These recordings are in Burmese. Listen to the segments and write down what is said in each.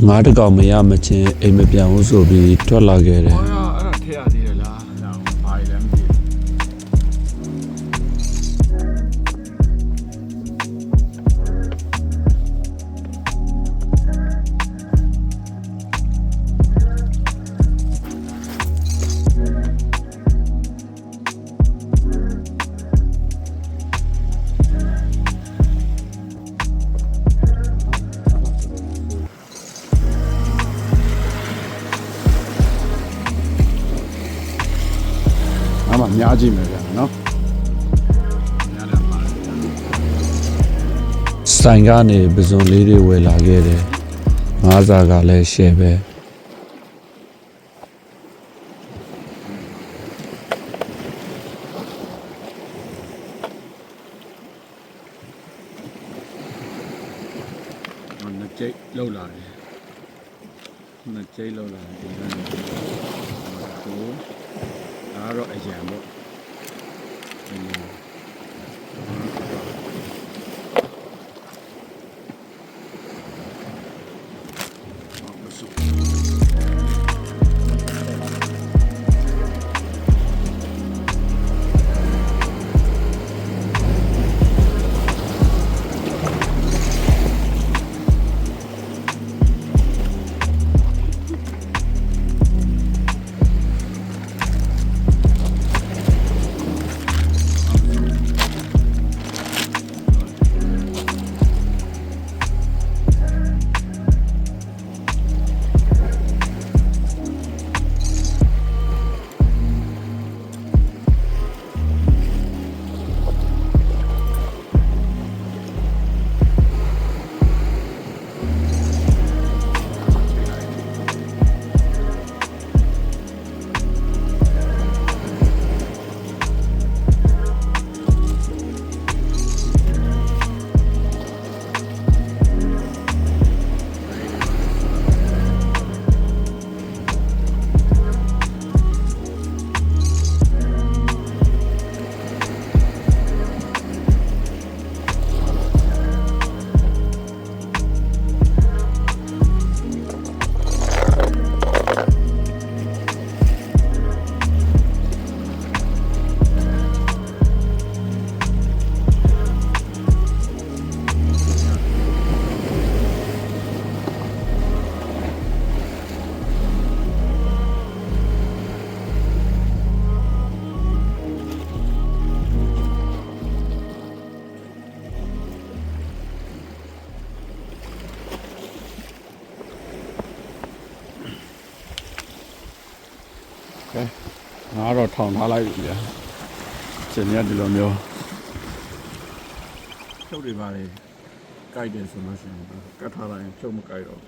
ငါးတကောင်မရမချင်းအိမ်မပြန်ဘူးဆိုပြီးထွက်လာခဲ့တယ် အဲ့ဒါထည့်ရသေးတယ်လားဘာလဲမသိအများကြီးမယ်ဗျာနော်များတယ်ပါ ဆိုင်ကနေပဇွန်လေးတွေဝယ်လာခဲ့တယ်ငါးစာကလည်းရှယ်ပဲ နှစ်ကျိတ်လောက်လာတယ်နှစ်ကျိတ်လောက်လာတယ်ဒီကနေ့ကိုဒါတော့အရန်ပေါ့ငါတော့ထောင်ထားလိုက်ပြီဗျာရှင်ရဒီလိုမျိုးဖြုတ်တွေပါလေကြိုက်တယ်ဆိုလို့ရှိရင်ကတ်ထားလိုက်ရင်ဖြုတ်မကြိုက်တော့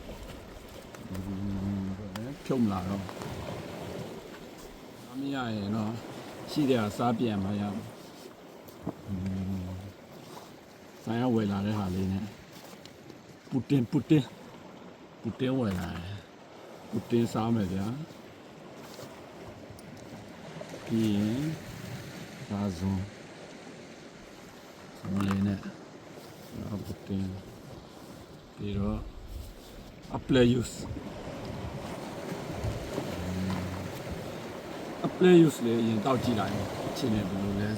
ဖြုတ်မလာတော့မရရင်တော့ရှိတယ်စားပြန်မရဆိုင်ရဝယ်လာတဲ့ဟာလေးနဲ့ပူတင်ဝယ်လာတယ်ပူတင်စားမယ်ဗျာပြီးရင်ဒါဆိုလေးနဲ့ပူတင်ပြီးတော့ apply use လေရင်တောက်ကြည့်လိုက်ချင်းနေဘယ်လိုလဲ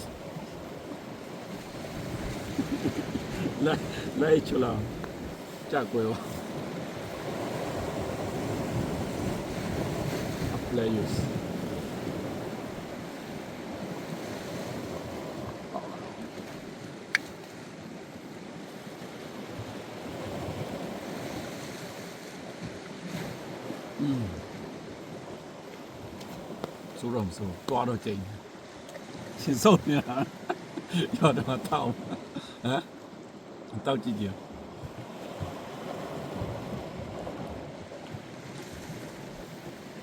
လိုက်ချလာကြကွယ် apply useဆိုတော့ဆိုတွားတော့ကျိန်ရှင်းဆုံးနေတာရောတော့တောင်းဟမ်တောက်ကြည့်ကြ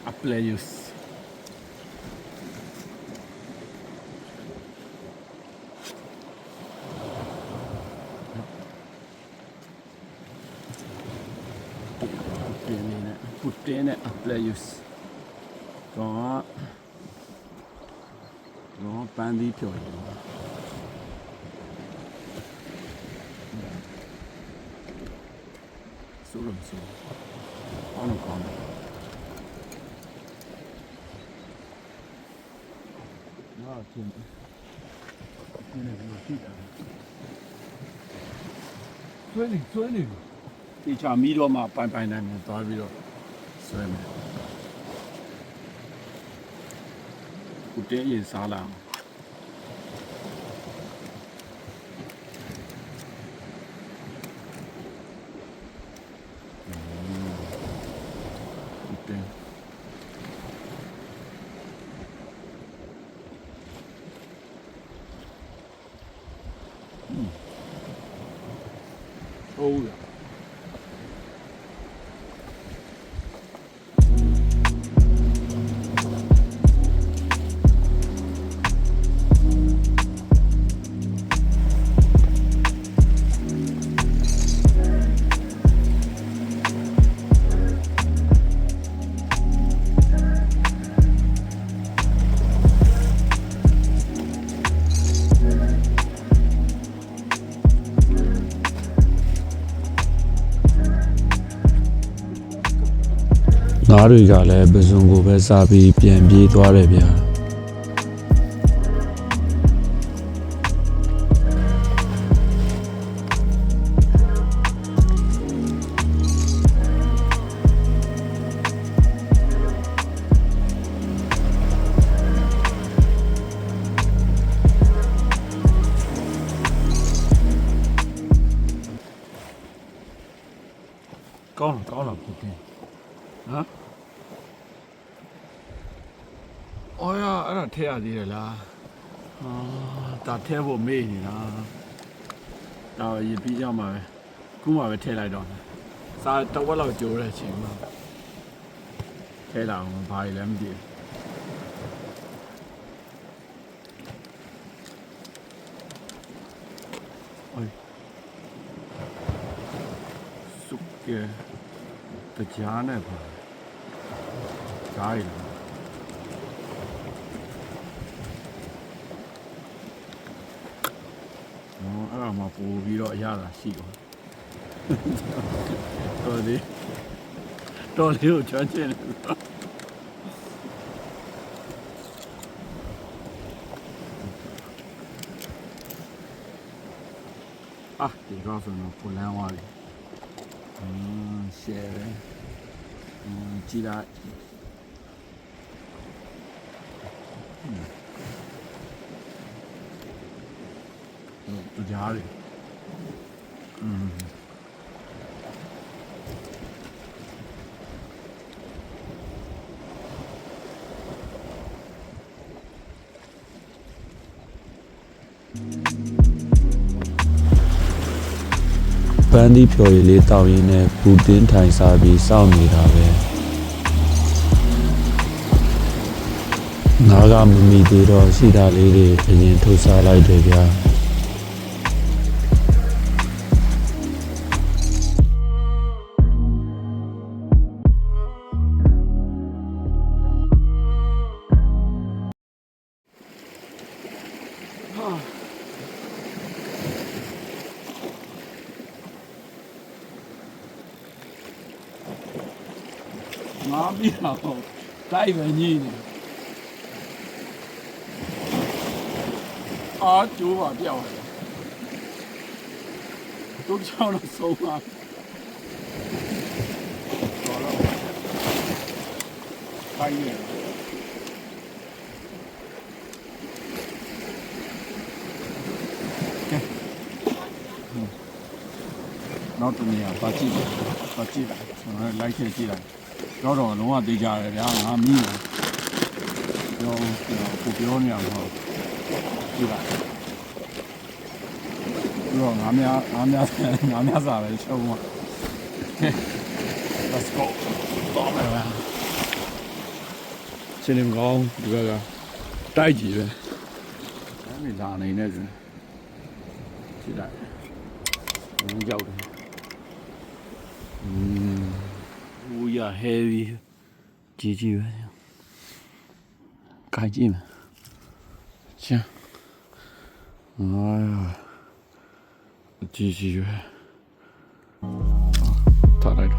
apply use put in apply use တော့ပန်းသီးဖြော်ရည်ဆိုလို့ဆို ကောင်းတော့ကောင်းတယ်ဟာကျင်းနေနေပြီးကြည့်တာဆွဲနေဒီချာမီးတော့မှပိုင်နိုင်နေသွားပြီးတော့ဆွဲမယ်ကိုတဲရင်စားလာဟုတ်လားသားတွေကလည်းပဇွန်ကိုပဲစားပြီးပြန်ပြေးသွားတယ်ဗျာကောင်းလားကိုတဲဟမ်အော်ရအဲ့ဒါထဲရသေးတယ်လားဒါထဲဖို့မေ့နေတာဒါရေပြီးကြမှာပဲခုမှပဲထဲလိုက်တော့စာတဝက်လောက်ကြိုးတဲ့အချိန်မှာထဲလာအောင်ဘာလဲမသိဘူးစုကဲတရားနဲ့ပါဓာတ်ရည်အဲ့ဒါမှပို့ပြီးတော့အရသာရှိတော့တော်လေးကိုချမ်းချင်တယ်ဒီကောဆိုတော့ကိုလန်းသွားပြီရှယ်ပဲကြည့်လိုက်တရားတွေပန်းသီးဖြော်ရည်လေးတောက်ရင်းနဲ့ပူတင်းထိုင်စားပြီးစောင့်နေတာပဲငါကမမီသေးတော့ရှိတာလေးတွေအရင်ထုတ်စားလိုက်တယ်ဗျာငါပြီးတော့တိုက်ပဲညင်းနေကျိုးပါပြောက်တယ်တို့ချောင်းတော့ဆုံးပါတော်တော့ခိုင်းနေနောက်တနေရာပါကြည့်လိုက်လိုက်ချက်ကြည့်လိုက်တော့လုံးဝသိကြတယ်ဗျာငါမီးတယ်ပြောနေရမှာကြည့်လိုက်တော့ငါများစားပဲရှုံးမှာ let's go တော့မယ်ဗျာချင်းနေကောင်းဒီဘက်ကတိုက်ကြည့်ပဲအဲ့ဒီလာနေနေဆိုကြည့်လိုက်ဘူးရောက်တယ်ဘူးရ heavy ကြည့်ပဲ开机嘛，行，哎呀，继续，他来着。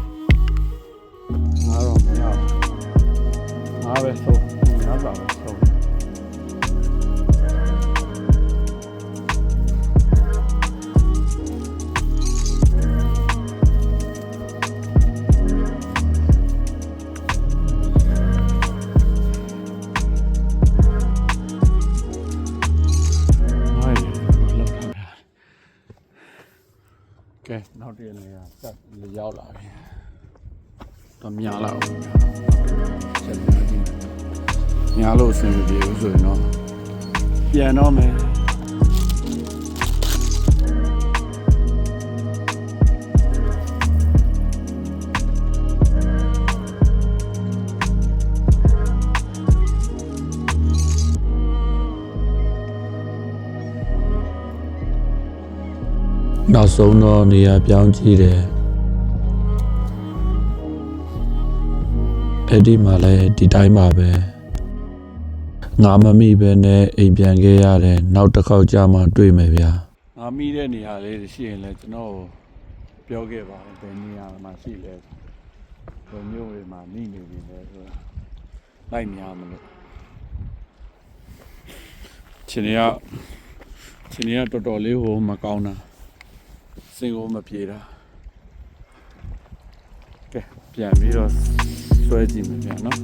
များပဲဆုံးများစွာပဲဆုံးကဲနောက်တည့်နေရဆက်ရောက်လာပြီတော့များလာအောင်ဆက်များကြည့်များလို့အဆင်မပြေဘူးဆိုရင်တော့ပြန်တော့မယ်နောက်ဆုံးတော့နေရာပြောင်းကြည့်တယ်အဲ့ဒီမှာလည်းဒီတိုင်းပါပဲငါမမိပဲနဲ့အိမ်ပြန်ခဲ့ရတယ်နောက်တစ်ခေါက်ကြာမှတွေ့မယ်ဗျာ ငါမိတဲ့နေရာလေးရှိရင်လည်းကျွန်တော်ပြောခဲ့ပါဘယ်နေရာမှာရှိလဲဘယ်မျိုးတွေမှာမိနေပြီလဲဆိုတာလိုက်များမလို့ချင်းရတော်တော်လေးဟိုမကောင်းတာစင်ကိုမပြေတာကဲပြန်ပြီးတော့ဆွဲကြည့်မယ်ဗျာနော်